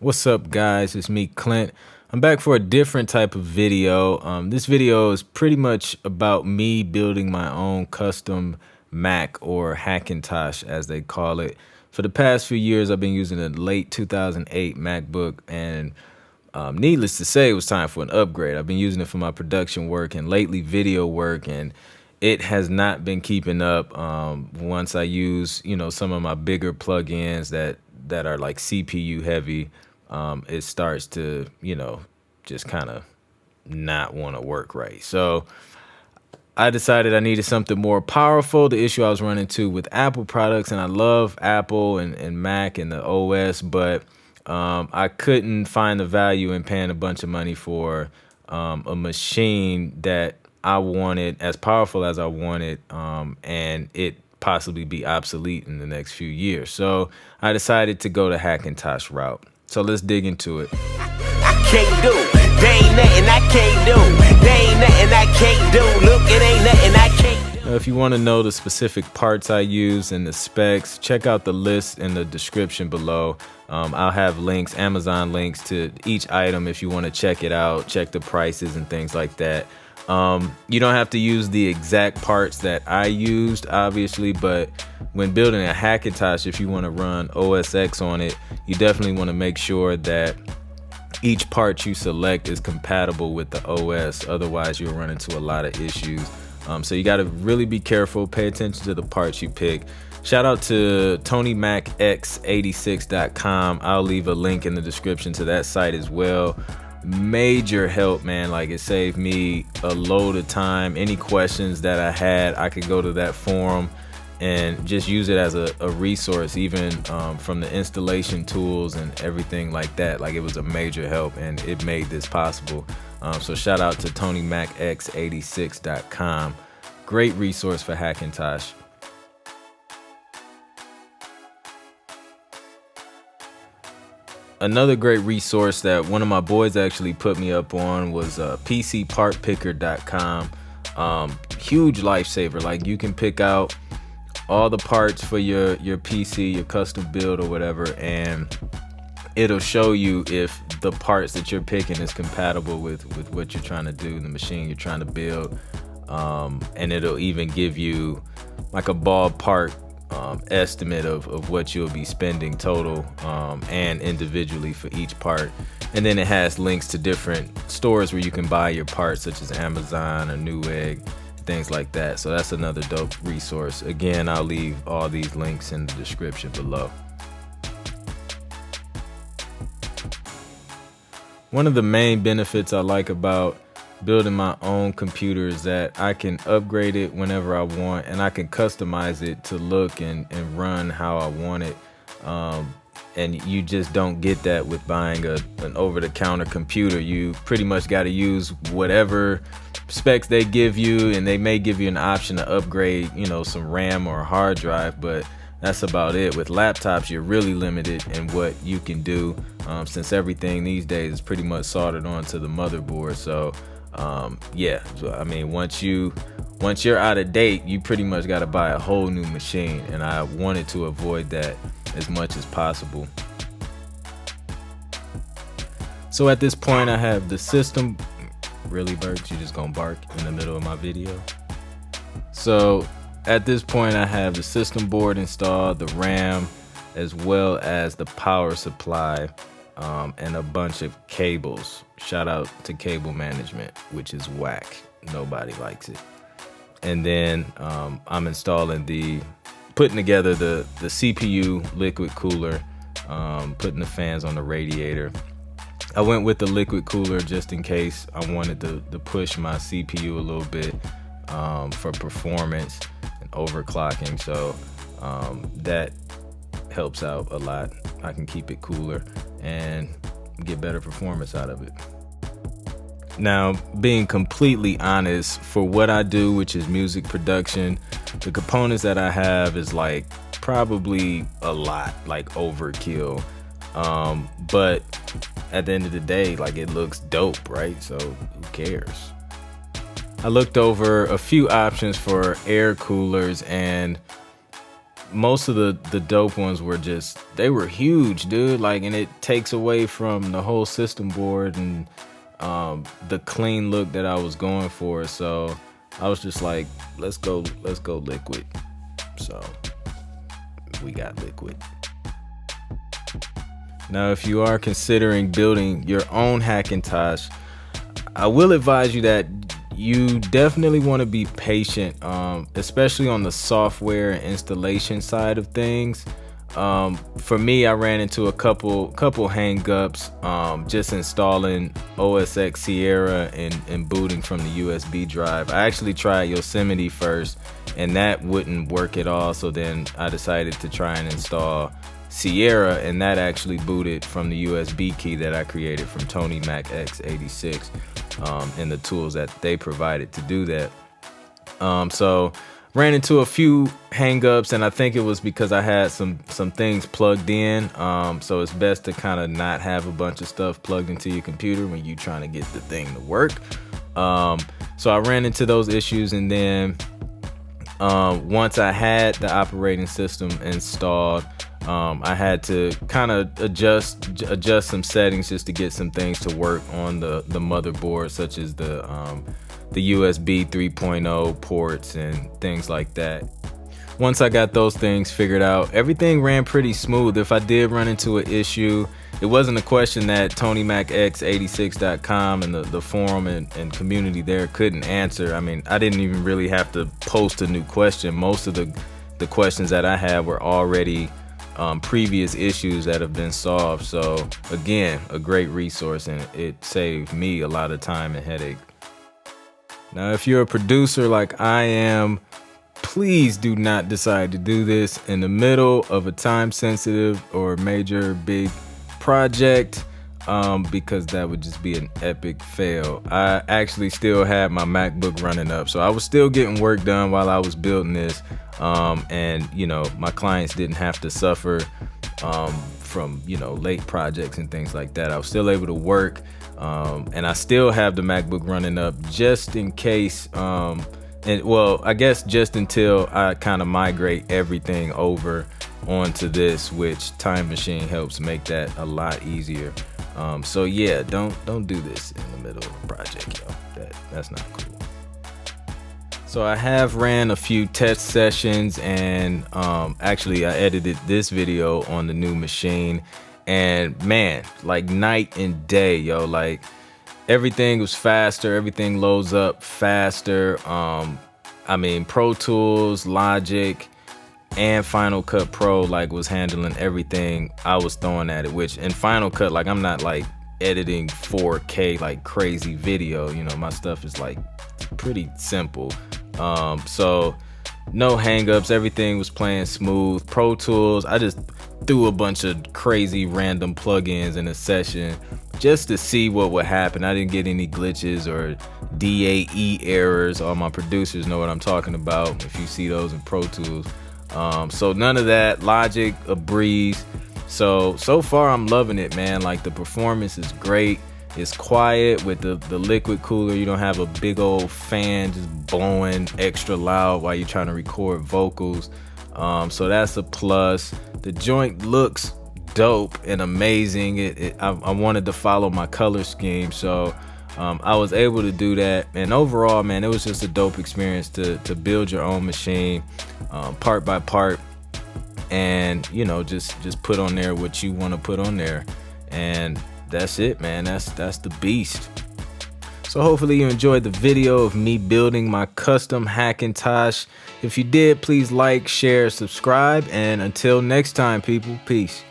What's up, guys? It's me, Clint. I'm back for a different type of video. This video is pretty much about me building my own custom Mac, or Hackintosh as they call it. For the past few years, I've been using a late 2008 MacBook, and needless to say, it was time for an upgrade. I've been using it for my production work and lately video work, and it has not been keeping up. Once I use, some of my bigger plugins that are like CPU heavy, it starts to, just kind of not want to work right. So I decided I needed something more powerful. The issue I was running into with Apple products, and I love Apple and Mac and the OS, but I couldn't find the value in paying a bunch of money for a machine that I wanted, as powerful as I wanted, and it possibly be obsolete in the next few years. So I decided to go the Hackintosh route. So let's dig into it. I can't do. There ain't nothing I can't do. There ain't nothing I can't do. Look, it ain't nothing I can't do. If you want to know the specific parts I use and the specs, check out the list in the description below. I'll have links, Amazon links to each item if you want to check it out, check the prices and things like that. You don't have to use the exact parts that I used, obviously, but when building a Hackintosh, if you want to run OS X on it, you definitely want to make sure that each part you select is compatible with the OS. Otherwise, you'll run into a lot of issues. So you got to really be careful, pay attention to the parts you pick. Shout out to TonyMacX86.com. I'll leave a link in the description to that site as well. Major help, man. Like, it saved me a load of time. Any questions that I had, I could go to that forum and just use it as a resource, even from the installation tools and everything like that. Like, it was a major help, and it made this possible. So shout out to TonyMacX86.com. Great resource for Hackintosh. Another great resource that one of my boys actually put me up on was PCPartPicker.com. Huge lifesaver. Like, you can pick out all the parts for your PC, your custom build or whatever, and it'll show you if the parts that you're picking is compatible with what you're trying to do, the machine you're trying to build. And it'll even give you like a ballpark estimate of what you'll be spending total and individually for each part. And then it has links to different stores where you can buy your parts, such as Amazon or Newegg, things like that. So that's another dope resource. Again, I'll leave all these links in the description below. One of the main benefits I like about building my own computer is that I can upgrade it whenever I want, and I can customize it to look and run how I want it. And you just don't get that with buying an over-the-counter computer. You pretty much got to use whatever specs they give you, and they may give you an option to upgrade, some RAM or a hard drive, but that's about it. With laptops, you're really limited in what you can do, since everything these days is pretty much soldered onto the motherboard. So yeah, I mean, once you're out of date, you pretty much got to buy a whole new machine, and I wanted to avoid that as much as possible. So at this point, I have the system. Really, Burks? You just gonna bark in the middle of my video? So at this point, I have the system board installed, the RAM, as well as the power supply, and a bunch of cables. Shout out to cable management, which is whack. Nobody likes it. And then I'm putting together the CPU liquid cooler, putting the fans on the radiator. I went with the liquid cooler just in case I wanted to push my CPU a little bit for performance and overclocking. So that helps out a lot. I can keep it cooler and get better performance out of it. Now, being completely honest, for what I do, which is music production, the components that I have is like probably a lot, like overkill. But at the end of the day, like, it looks dope, right? So who cares? I looked over a few options for air coolers, and most of the dope ones were they were huge, dude. Like, and it takes away from the whole system board and the clean look that I was going for. So I was just like, let's go liquid. So we got liquid. Now, if you are considering building your own Hackintosh, I will advise you that you definitely want to be patient, especially on the software and installation side of things. For me, I ran into a couple hangups just installing OS X Sierra and booting from the USB drive. I actually tried Yosemite first, and that wouldn't work at all. So then I decided to try and install Sierra, and that actually booted from the USB key that I created from Tony Mac X86 and the tools that they provided to do that. So ran into a few hangups, and I think it was because I had some things plugged in. So it's best to kind of not have a bunch of stuff plugged into your computer when you're trying to get the thing to work. So I ran into those issues, and then once I had the operating system installed, I had to kind of adjust some settings just to get some things to work on the motherboard, such as the USB 3.0 ports and things like that. Once I got those things figured out, everything ran pretty smooth. If I did run into an issue, it wasn't a question that TonyMacX86.com and the forum and community there couldn't answer. I mean, I didn't even really have to post a new question. Most of the questions that I had were already previous issues that have been solved. So again, a great resource, and it saved me a lot of time and headache. Now, if you're a producer like I am, please do not decide to do this in the middle of a time-sensitive or major big project, because that would just be an epic fail. I actually still had my MacBook running up, so I was still getting work done while I was building this, and my clients didn't have to suffer from late projects and things like that. I was still able to work, and I still have the MacBook running up just in case, I guess just until I kind of migrate everything over onto this, which Time Machine helps make that a lot easier. So yeah, don't do this in the middle of a project, yo. That's not cool. So I have ran a few test sessions, and actually I edited this video on the new machine, and man, like night and day, yo. Like everything was faster, everything loads up faster. I mean, Pro Tools, Logic, and Final Cut Pro was handling everything I was throwing at it, which in Final Cut, I'm not editing 4K like crazy video. My stuff is pretty simple. So no hangups, everything was playing smooth. Pro Tools, I just threw a bunch of crazy random plugins in a session just to see what would happen. I didn't get any glitches or DAE errors. All my producers know what I'm talking about if you see those in Pro Tools. So none of that. Logic, a breeze. So far I'm loving it, man. The performance is great. It's quiet with the liquid cooler. You don't have a big old fan just blowing extra loud while you're trying to record vocals. So that's a plus. The joint looks dope and amazing. I wanted to follow my color scheme, so I was able to do that. And overall, man, it was just a dope experience to build your own machine, part by part, and just put on there what you want to put on there, and that's it, man. That's the beast. So hopefully you enjoyed the video of me building my custom Hackintosh. If you did, please like, share, subscribe, and until next time, people, peace.